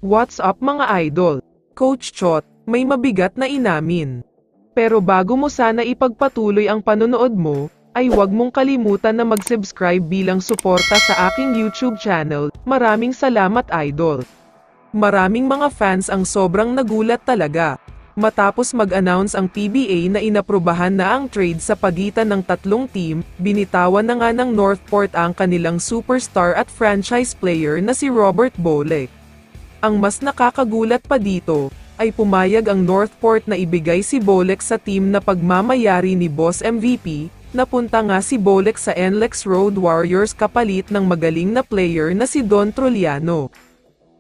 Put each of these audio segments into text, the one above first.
What's up mga idol? Coach Chot, may mabigat na inamin. Pero bago mo sana ipagpatuloy ang panonood mo, ay huwag mong kalimutan na mag-subscribe bilang suporta sa aking YouTube channel. Maraming salamat idol. Maraming mga fans ang sobrang nagulat talaga. Matapos mag-announce ang PBA na inaprubahan na ang trade sa pagitan ng tatlong team, binitawan na nga ng Northport ang kanilang superstar at franchise player na si Robert Bolick. Ang mas nakakagulat pa dito, ay pumayag ang Northport na ibigay si Bolick sa team na pagmamayari ni Boss MVP, napunta nga si Bolick sa NLEX Road Warriors kapalit ng magaling na player na si Don Trulliano.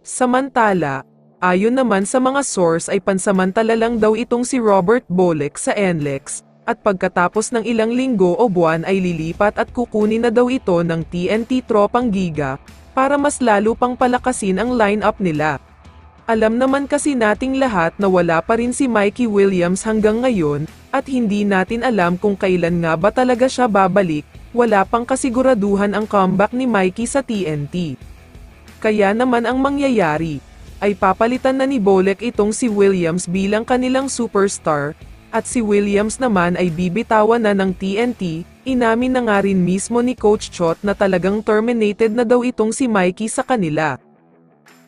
Samantala, ayon naman sa mga source ay pansamantala lang daw itong si Robert Bolick sa NLEX, at pagkatapos ng ilang linggo o buwan ay lilipat at kukunin na daw ito ng TNT Tropang Giga, para mas lalo pang palakasin ang lineup nila. Alam naman kasi nating lahat na wala pa rin si Mikey Williams hanggang ngayon, at hindi natin alam kung kailan nga ba talaga siya babalik, wala pang kasiguraduhan ang comeback ni Mikey sa TNT. Kaya naman ang mangyayari, ay papalitan na ni Bolick itong si Williams bilang kanilang superstar, at si Williams naman ay bibitawan na ng TNT. Inamin na nga rin mismo ni Coach Chot na talagang terminated na daw itong si Mikey sa kanila.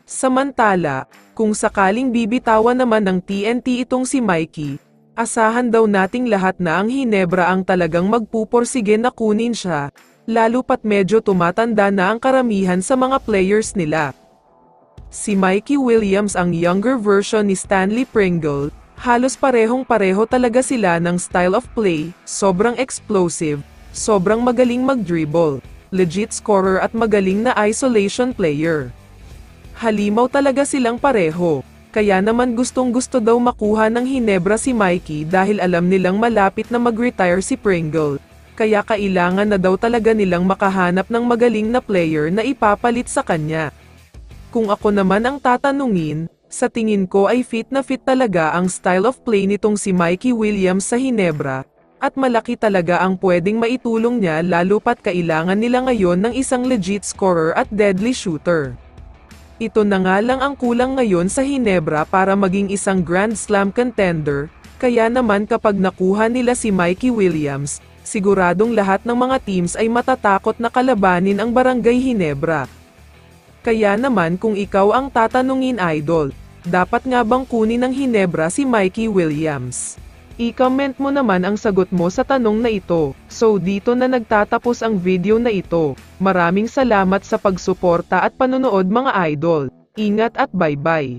Samantala, kung sakaling bibitawan naman ng TNT itong si Mikey, asahan daw nating lahat na ang Hinebra ang talagang magpuporsige na kunin siya, lalo pat medyo tumatanda na ang karamihan sa mga players nila. Si Mikey Williams ang younger version ni Stanley Pringle. Halos parehong-pareho talaga sila ng style of play, sobrang explosive, sobrang magaling mag-dribble, legit scorer at magaling na isolation player. Halimaw talaga silang pareho, kaya naman gustong-gusto daw makuha ng Hinebra si Mikey dahil alam nilang malapit na mag-retire si Pringle, kaya kailangan na daw talaga nilang makahanap ng magaling na player na ipapalit sa kanya. Kung ako naman ang tatanungin, sa tingin ko ay fit na fit talaga ang style of play nitong si Mikey Williams sa Hinebra, at malaki talaga ang pwedeng maitulong niya lalo pat kailangan nila ngayon ng isang legit scorer at deadly shooter. Ito na nga lang ang kulang ngayon sa Hinebra para maging isang Grand Slam contender, kaya naman kapag nakuha nila si Mikey Williams, siguradong lahat ng mga teams ay matatakot na kalabanin ang Barangay Hinebra. Kaya naman kung ikaw ang tatanungin idol, dapat nga bang kunin ng Hinebra si Mikey Williams? I-comment mo naman ang sagot mo sa tanong na ito. So dito na nagtatapos ang video na ito. Maraming salamat sa pagsuporta at panonood mga idol. Ingat at bye-bye.